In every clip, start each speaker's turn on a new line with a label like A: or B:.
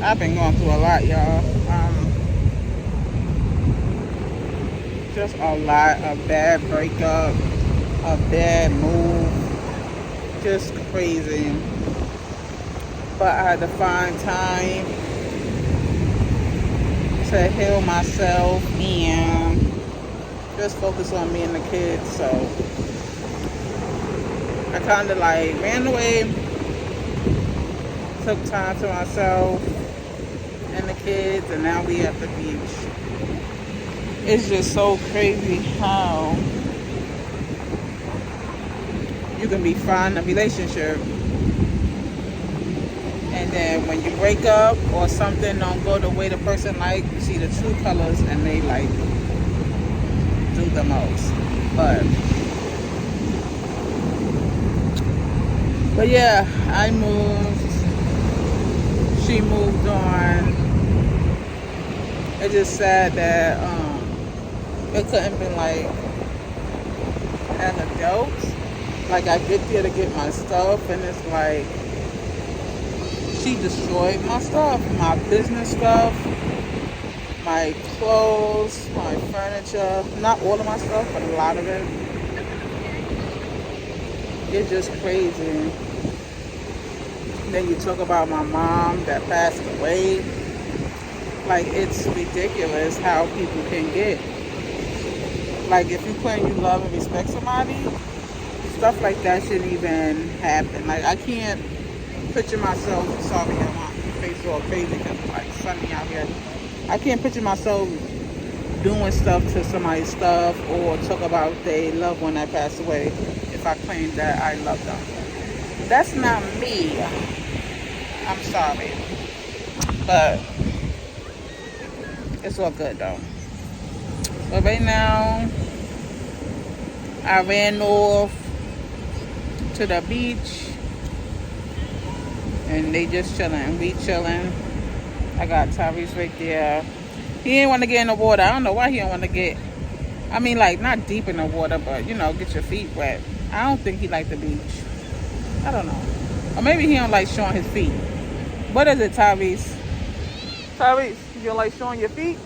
A: I've been going through a lot, y'all. Just a lot. A bad breakup, a bad move, just crazy. But I had to find time to heal myself and just focus on me and the kids. So I kind of like ran away, took time to myself and the kids, and now we at the beach. It's just so crazy how you can be fine in a relationship, and then when you break up or something don't go the way the person like, you see the true colors and they like do the most. But yeah, I moved, she moved on. It's just sad that it couldn't be like an adult. Like I get there to get my stuff and it's like she destroyed my stuff, my business stuff, my clothes, my furniture. Not all of my stuff, but a lot of it. It's just crazy. Then you talk about my mom that passed away. Like, it's ridiculous how people can get. Like, if you claim you love and respect somebody, stuff like that shouldn't even happen. Like, I can't picture myself, sorry, my face is all crazy because it's like sunny out here. I can't picture myself doing stuff to somebody's stuff or talk about their loved one that passed away if I claim that I love them. That's not me. I'm sorry. But it's all good though. But right now, I ran off to the beach and they just chilling. We chilling. I got Tyrese right there. He didn't want to get in the water. I don't know why he didn't want to get. I mean, like, not deep in the water, but, you know, get your feet wet. I don't think he liked the beach. I don't know. Or maybe he don't like showing his feet. What is it, Tyrese? Tyrese, you don't like showing your feet?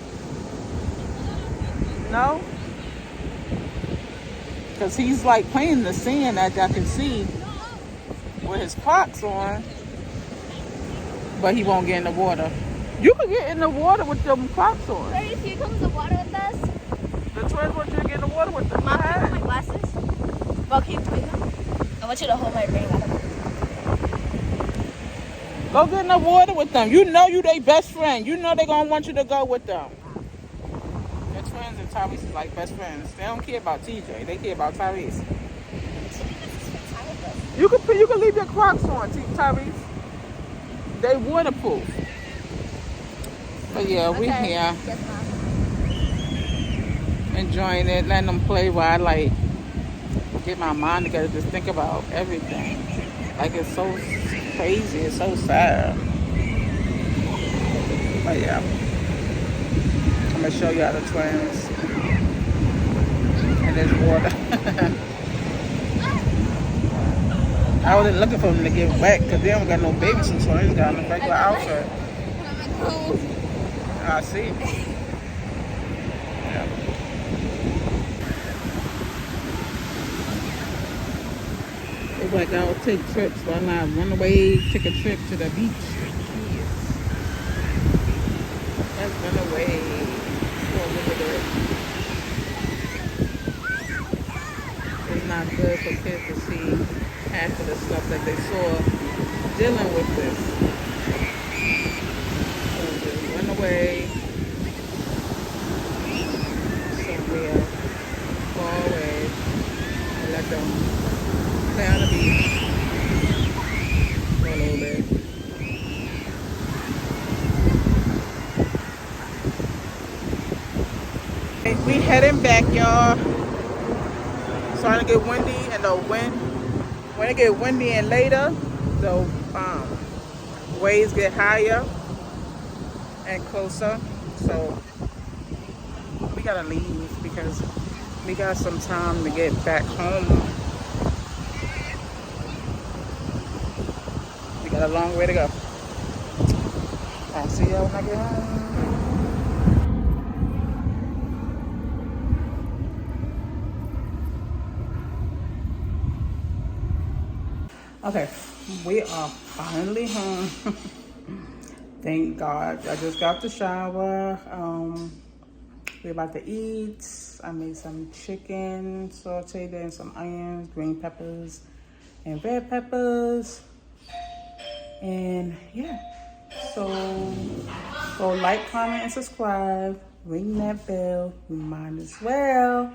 A: No? Because he's, like, playing in the sand that I can see with his Crocs on. But he won't get in the water. You could get in the water with them Crocs on.
B: Ready to come in the water with us?
A: The twins want you to get in the water with them.
B: Mom, can you hold my glasses? Well, can you bring them? I want you to hold my ring.
A: Go get in the water with them. You know you their best friend. You know they gonna want you to go with them. The twins and Tyrese is like best friends. They don't care about TJ. They care about Tyrese. You can leave your Crocs on, Tyrese. They waterproof. But yeah, we here
B: Yes, Mom.
A: enjoying it, letting them play while I like get my mind together, just think about everything. Like, it's so crazy, it's so sad. But yeah, I'm gonna show y'all the twins and this water. I wasn't looking for them to get wet because they don't got no baby suits on. They just got a regular outfit. I see. Yeah. It's like I'll take trips. Why not run away, take a trip to the beach? Let's run away. Oh, look at it. It's not good for kids to see half of the stuff that they saw dealing with this. So just run away somewhere far away and let them play on the beach for a little bit. We heading back, y'all. Starting to get windy, and when it get windy and later, the waves get higher and closer. So we gotta leave because we got some time to get back home. We got a long way to go. I'll see y'all when I get home. Okay, we are finally home. Thank God. I just got the shower. We're about to eat. I made some chicken, sauteed in some onions, green peppers, and red peppers. And yeah, so go like, comment, and subscribe. Ring that bell. You might as well.